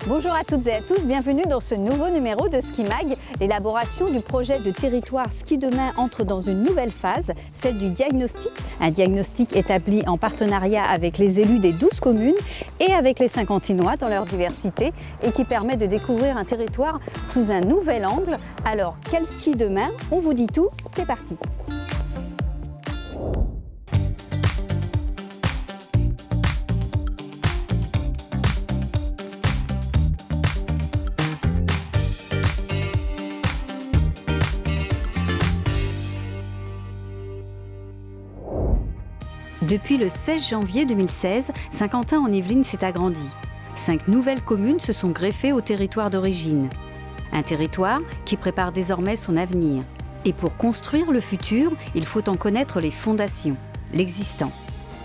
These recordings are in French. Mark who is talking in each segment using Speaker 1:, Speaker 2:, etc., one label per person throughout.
Speaker 1: Bonjour à toutes et à tous, bienvenue dans ce nouveau numéro de Ski Mag. L'élaboration du projet de territoire Ski Demain entre dans une nouvelle phase, celle du diagnostic. Un diagnostic établi en partenariat avec les élus des 12 communes et avec les Saint-Quentinois dans leur diversité et qui permet de découvrir un territoire sous un nouvel angle. Alors, quel ski demain? On vous dit tout, c'est parti. Depuis le 16 janvier 2016, Saint-Quentin-en-Yvelines s'est agrandi. 5 nouvelles communes se sont greffées au territoire d'origine. Un territoire qui prépare désormais son avenir. Et pour construire le futur, il faut en connaître les fondations, l'existant.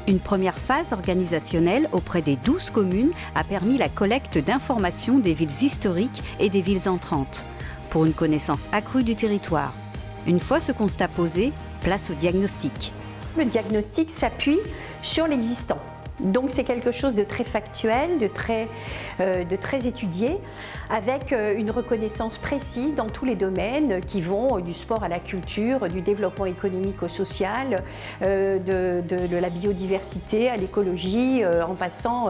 Speaker 1: Une première phase organisationnelle auprès des 12 communes a permis la collecte d'informations des villes historiques et des villes entrantes, pour une connaissance accrue du territoire. Une fois ce constat posé, place au diagnostic.
Speaker 2: Le diagnostic s'appuie sur l'existant. Donc c'est quelque chose de très factuel, de très étudié, avec une reconnaissance précise dans tous les domaines qui vont du sport à la culture, du développement économique au social, de la biodiversité à l'écologie, en passant,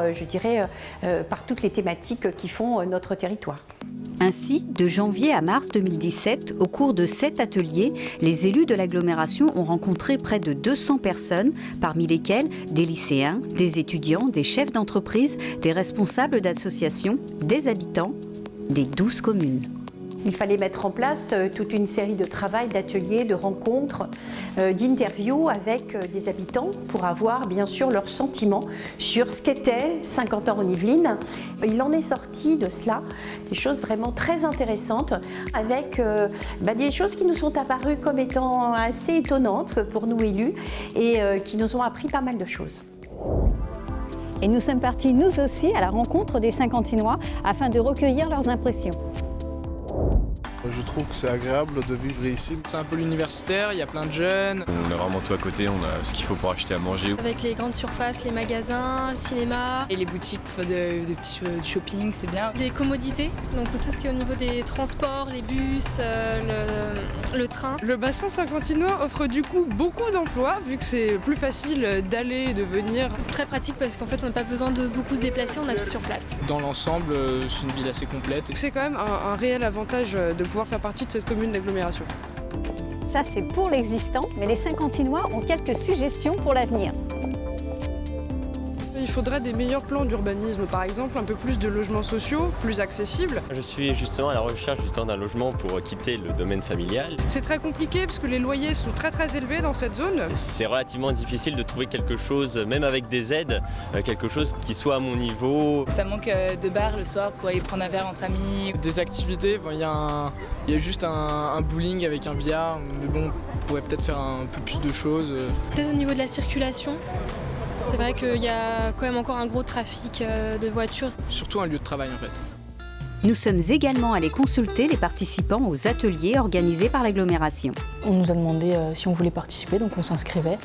Speaker 2: par toutes les thématiques qui font notre territoire.
Speaker 1: Ainsi, de janvier à mars 2017, au cours de 7 ateliers, les élus de l'agglomération ont rencontré près de 200 personnes, parmi lesquelles des lycéens, des étudiants, des chefs d'entreprise, des responsables d'associations, des habitants, des 12 communes.
Speaker 2: Il fallait mettre en place toute une série de travaux, d'ateliers, de rencontres, d'interviews avec des habitants pour avoir bien sûr leurs sentiments sur ce qu'était Saint-Quentin-en-Yvelines. Il en est sorti de cela des choses vraiment très intéressantes avec des choses qui nous sont apparues comme étant assez étonnantes pour nous élus et qui nous ont appris pas mal de choses.
Speaker 1: Et nous sommes partis nous aussi à la rencontre des Saint-Quentinois afin de recueillir leurs impressions.
Speaker 3: Je trouve que c'est agréable de vivre ici.
Speaker 4: C'est un peu l'universitaire, il y a plein de jeunes.
Speaker 5: On a vraiment tout à côté, on a ce qu'il faut pour acheter à manger.
Speaker 6: Avec les grandes surfaces, les magasins, le cinéma.
Speaker 7: Et les boutiques de petits shopping, c'est bien.
Speaker 6: Des commodités, donc tout ce qui est au niveau des transports, les bus, le train.
Speaker 8: Le bassin Saint-Quentinois offre du coup beaucoup d'emplois, vu que c'est plus facile d'aller et de venir.
Speaker 6: Très pratique parce qu'en fait on n'a pas besoin de beaucoup se déplacer, on a tout sur place.
Speaker 4: Dans l'ensemble, c'est une ville assez complète.
Speaker 8: C'est quand même un réel avantage de pouvoir faire partie de cette commune d'agglomération.
Speaker 1: Ça, c'est pour l'existant, mais les Saint-Quentinois ont quelques suggestions pour l'avenir.
Speaker 8: Il faudrait des meilleurs plans d'urbanisme, par exemple, un peu plus de logements sociaux, plus accessibles.
Speaker 9: Je suis justement à la recherche d'un logement pour quitter le domaine familial.
Speaker 8: C'est très compliqué parce que les loyers sont très élevés dans cette zone.
Speaker 9: C'est relativement difficile de trouver quelque chose, même avec des aides, quelque chose qui soit à mon niveau.
Speaker 7: Ça manque de bars le soir pour aller prendre un verre entre amis.
Speaker 4: Des activités, il y a juste un bowling avec un billard, mais bon, on pourrait peut-être faire un peu plus de choses.
Speaker 6: Peut-être au niveau de la circulation. C'est vrai qu'il y a quand même encore un gros trafic de voitures.
Speaker 4: Surtout un lieu de travail en fait.
Speaker 1: Nous sommes également allés consulter les participants aux ateliers organisés par l'agglomération.
Speaker 10: On nous a demandé si on voulait participer, donc on s'inscrivait.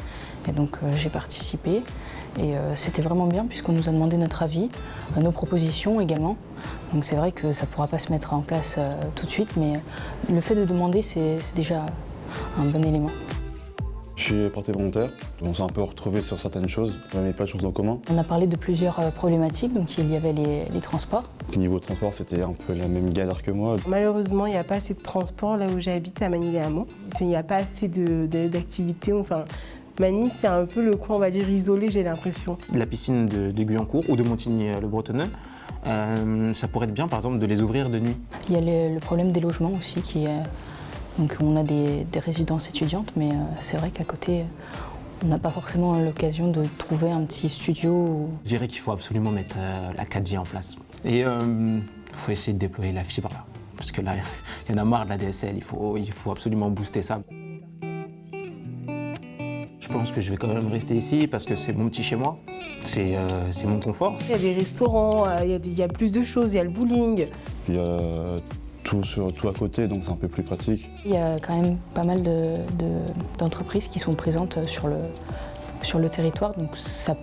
Speaker 10: Et donc j'ai participé et c'était vraiment bien puisqu'on nous a demandé notre avis, nos propositions également. Donc c'est vrai que ça ne pourra pas se mettre en place tout de suite, mais le fait de demander, c'est déjà un bon élément.
Speaker 11: Je suis porté volontaire, on s'est un peu retrouvé sur certaines choses, on n'avait pas de choses en commun.
Speaker 10: On a parlé de plusieurs problématiques, donc il y avait les transports.
Speaker 11: Au niveau transport, c'était un peu la même galère que moi.
Speaker 12: Malheureusement, il n'y a pas assez de transport là où j'habite à Manille-les-Hameaux. Il n'y a pas assez d'activités, Manille, c'est un peu le coin, on va dire, isolé, j'ai l'impression.
Speaker 13: La piscine de Guyancourt ou de Montigny-le-Bretonneux, ça pourrait être bien, par exemple, de les ouvrir de nuit.
Speaker 10: Il y a le problème des logements aussi qui est... Donc on a des résidences étudiantes, mais c'est vrai qu'à côté, on n'a pas forcément l'occasion de trouver un petit studio.
Speaker 13: Je dirais qu'il faut absolument mettre la 4G en place. Et il faut essayer de déployer la fibre là. Parce que là, il y en a marre de la DSL, il faut absolument booster ça. Je pense que je vais quand même rester ici parce que c'est mon petit chez moi, c'est mon confort.
Speaker 12: Il y a des restaurants, il y a plus de choses, il y a le bowling.
Speaker 11: Il y a tout à côté, donc c'est un peu plus pratique.
Speaker 10: Il y a quand même pas mal d'entreprises qui sont présentes sur le territoire, donc ça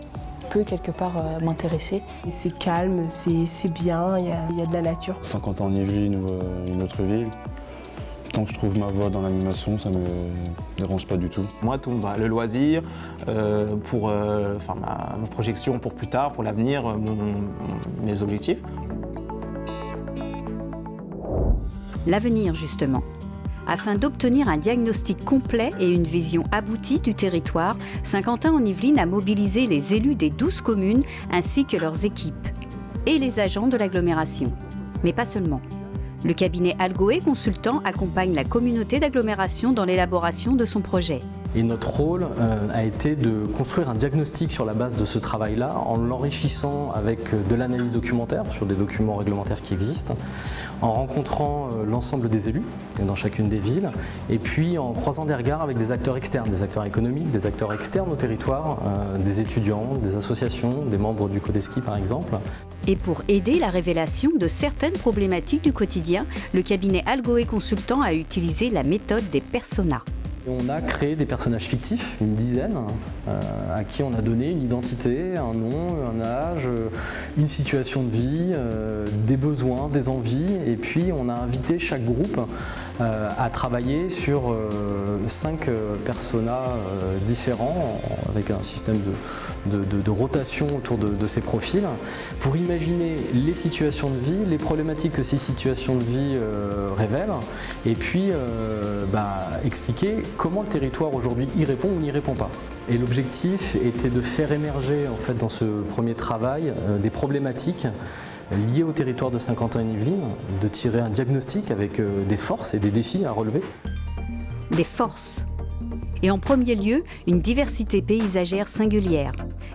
Speaker 10: peut quelque part m'intéresser.
Speaker 12: C'est calme, c'est bien, il y a de la nature.
Speaker 11: Saint-Quentin-en-Yvelines ou une autre ville, tant que je trouve ma voie dans l'animation, ça me dérange pas du tout.
Speaker 13: Moi, tout me va. Le loisir, pour ma projection pour plus tard, pour l'avenir, mes objectifs.
Speaker 1: L'avenir, justement. Afin d'obtenir un diagnostic complet et une vision aboutie du territoire, Saint-Quentin-en-Yvelines a mobilisé les élus des 12 communes ainsi que leurs équipes et les agents de l'agglomération. Mais pas seulement. Le cabinet Algoé Consultant accompagne la communauté d'agglomération dans l'élaboration de son projet.
Speaker 14: Et notre rôle a été de construire un diagnostic sur la base de ce travail-là, en l'enrichissant avec de l'analyse documentaire sur des documents réglementaires qui existent, en rencontrant l'ensemble des élus dans chacune des villes, et puis en croisant des regards avec des acteurs externes, des acteurs économiques, des acteurs externes au territoire, des étudiants, des associations, des membres du Codeski par exemple.
Speaker 1: Et pour aider la révélation de certaines problématiques du quotidien, le cabinet Algoé Consultant a utilisé la méthode des personas.
Speaker 14: On a créé des personnages fictifs, une dizaine, à qui on a donné une identité, un nom, un âge, une situation de vie, des besoins, des envies, et puis on a invité chaque groupe à travailler sur 5 personas différents, avec un système de rotation autour de ces profils, pour imaginer les situations de vie, les problématiques que ces situations de vie révèlent, et puis expliquer comment le territoire aujourd'hui y répond ou n'y répond pas. Et l'objectif était de faire émerger en fait, dans ce premier travail des problématiques liées au territoire de Saint-Quentin-en-Yvelines, de tirer un diagnostic avec des forces et des défis à relever.
Speaker 1: Des forces. Et en premier lieu, une diversité paysagère singulière.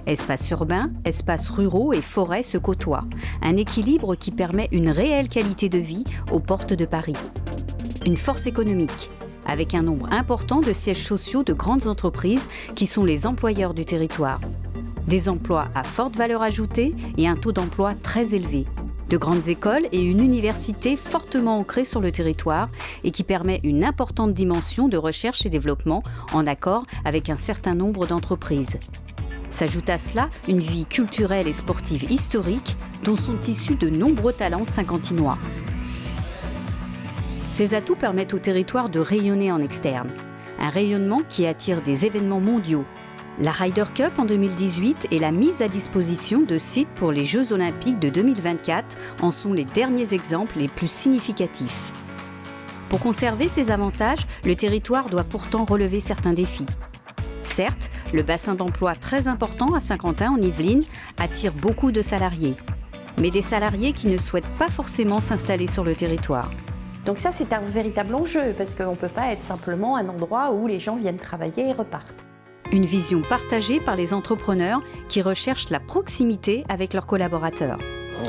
Speaker 1: Espaces urbains, espaces ruraux et forêts se côtoient. Un équilibre qui permet une réelle qualité de vie aux portes de Paris. Une force économique, avec un nombre important de sièges sociaux de grandes entreprises qui sont les employeurs du territoire. Des emplois à forte valeur ajoutée et un taux d'emploi très élevé. De grandes écoles et une université fortement ancrée sur le territoire et qui permet une importante dimension de recherche et développement en accord avec un certain nombre d'entreprises. S'ajoute à cela une vie culturelle et sportive historique dont sont issus de nombreux talents saint-quentinois. Ces atouts permettent au territoire de rayonner en externe. Un rayonnement qui attire des événements mondiaux. La Ryder Cup en 2018 et la mise à disposition de sites pour les Jeux Olympiques de 2024 en sont les derniers exemples les plus significatifs. Pour conserver ces avantages, le territoire doit pourtant relever certains défis. Certes, le bassin d'emploi très important à Saint-Quentin-en-Yvelines attire beaucoup de salariés. Mais des salariés qui ne souhaitent pas forcément s'installer sur le territoire.
Speaker 2: Donc ça, c'est un véritable enjeu, parce qu'on ne peut pas être simplement un endroit où les gens viennent travailler et repartent.
Speaker 1: Une vision partagée par les entrepreneurs qui recherchent la proximité avec leurs collaborateurs.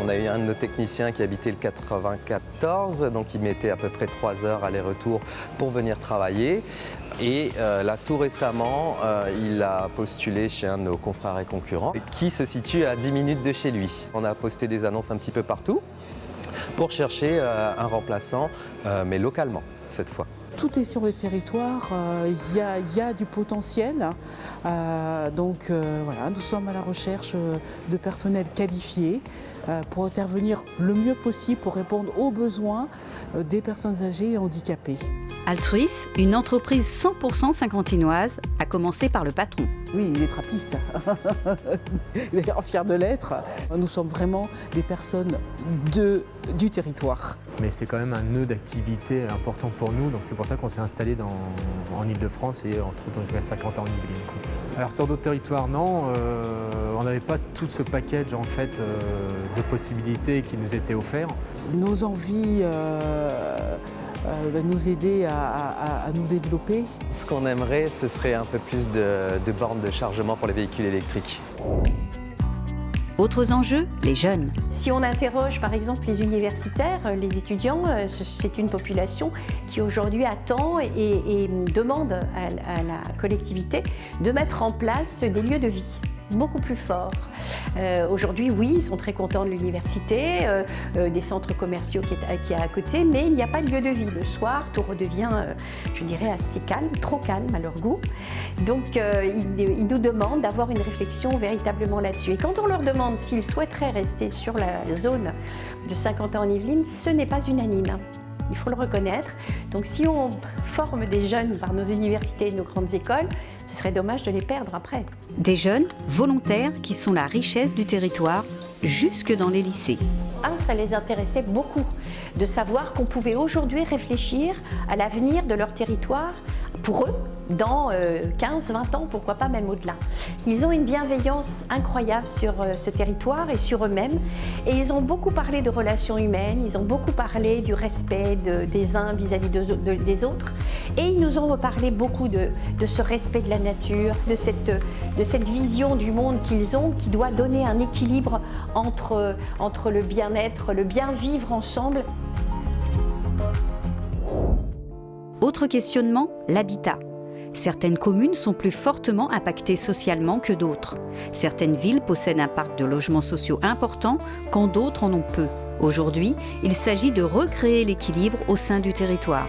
Speaker 15: On a eu un de nos techniciens qui habitait le 94, donc il mettait à peu près 3 heures aller-retour pour venir travailler. Et là, tout récemment, il a postulé chez un de nos confrères et concurrents qui se situe à 10 minutes de chez lui. On a posté des annonces un petit peu partout pour chercher un remplaçant, mais localement cette fois.
Speaker 16: Tout est sur le territoire, il y a du potentiel. Donc voilà, nous sommes à la recherche de personnel qualifié pour intervenir le mieux possible pour répondre aux besoins des personnes âgées et handicapées.
Speaker 1: Altruis, une entreprise 100% saint-quentinoise, a commencé par le patron.
Speaker 16: Oui, il est trappiste. D'ailleurs, fier de l'être. Nous sommes vraiment des personnes du territoire.
Speaker 17: Mais c'est quand même un nœud d'activité important pour nous, donc c'est pour ça qu'on s'est installé en Ile-de-France et entre autres à Saint-Quentin-en-Yvelines. Alors sur d'autres territoires, non, on n'avait pas tout ce package en fait de possibilités qui nous étaient offerts.
Speaker 16: Nos envies nous aider à nous développer.
Speaker 15: Ce qu'on aimerait, ce serait un peu plus de bornes de chargement pour les véhicules électriques.
Speaker 1: Autres enjeux, les jeunes.
Speaker 2: Si on interroge par exemple les universitaires, les étudiants, c'est une population qui aujourd'hui attend et demande à la collectivité de mettre en place des lieux de vie. beaucoup plus fort. Aujourd'hui, oui, ils sont très contents de l'université, des centres commerciaux qui est à côté, mais il n'y a pas de lieu de vie. Le soir, tout redevient, je dirais, assez calme, trop calme à leur goût. Donc, ils nous demandent d'avoir une réflexion véritablement là-dessus. Et quand on leur demande s'ils souhaiteraient rester sur la zone de Saint-Quentin-en-Yvelines, ce n'est pas unanime. Il faut le reconnaître. Donc si on forme des jeunes par nos universités et nos grandes écoles, ce serait dommage de les perdre après.
Speaker 1: Des jeunes volontaires qui sont la richesse du territoire, jusque dans les lycées.
Speaker 2: Ça les intéressait beaucoup de savoir qu'on pouvait aujourd'hui réfléchir à l'avenir de leur territoire pour eux dans 15-20 ans, pourquoi pas même au-delà. Ils ont une bienveillance incroyable sur ce territoire et sur eux-mêmes et ils ont beaucoup parlé de relations humaines, ils ont beaucoup parlé du respect des uns vis-à-vis des autres et ils nous ont reparlé beaucoup de ce respect de la nature, de cette vision du monde qu'ils ont qui doit donner un équilibre entre le bien-être, le bien-vivre ensemble.
Speaker 1: Autre questionnement, l'habitat. Certaines communes sont plus fortement impactées socialement que d'autres. Certaines villes possèdent un parc de logements sociaux important quand d'autres en ont peu. Aujourd'hui, il s'agit de recréer l'équilibre au sein du territoire.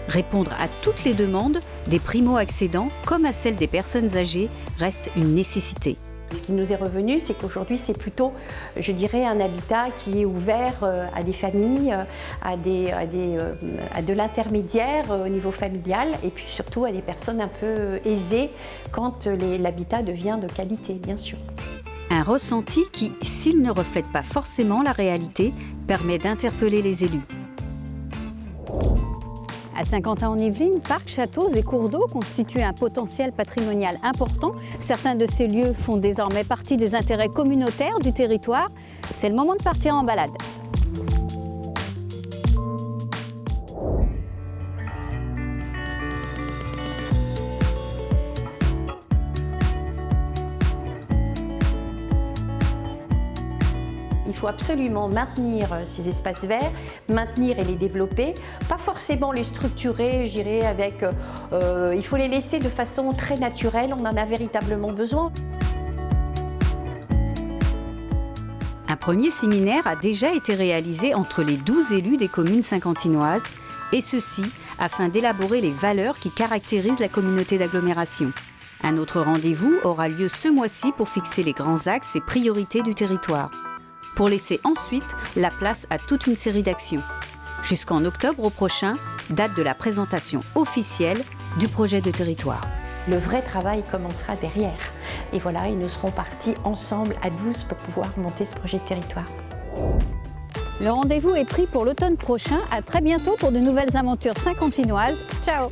Speaker 1: Répondre à toutes les demandes des primo-accédants comme à celles des personnes âgées reste une nécessité.
Speaker 2: Ce qui nous est revenu, c'est qu'aujourd'hui, c'est plutôt, je dirais, un habitat qui est ouvert à des familles, à de l'intermédiaire au niveau familial et puis surtout à des personnes un peu aisées quand l'habitat devient de qualité, bien sûr.
Speaker 1: Un ressenti qui, s'il ne reflète pas forcément la réalité, permet d'interpeller les élus. À Saint-Quentin-en-Yvelines, parcs, châteaux et cours d'eau constituent un potentiel patrimonial important. Certains de ces lieux font désormais partie des intérêts communautaires du territoire. C'est le moment de partir en balade.
Speaker 2: Il faut absolument maintenir ces espaces verts, maintenir et les développer, pas forcément les structurer, je dirais, avec... il faut les laisser de façon très naturelle, on en a véritablement besoin.
Speaker 1: Un premier séminaire a déjà été réalisé entre les 12 élus des communes saint-quentinoises, et ceci afin d'élaborer les valeurs qui caractérisent la communauté d'agglomération. Un autre rendez-vous aura lieu ce mois-ci pour fixer les grands axes et priorités du territoire, pour laisser ensuite la place à toute une série d'actions. Jusqu'en octobre prochain, date de la présentation officielle du projet de territoire.
Speaker 2: Le vrai travail commencera derrière. Et voilà, et nous serons partis ensemble à 12 pour pouvoir monter ce projet de territoire.
Speaker 1: Le rendez-vous est pris pour l'automne prochain. À très bientôt pour de nouvelles aventures saint-quentinoises. Ciao!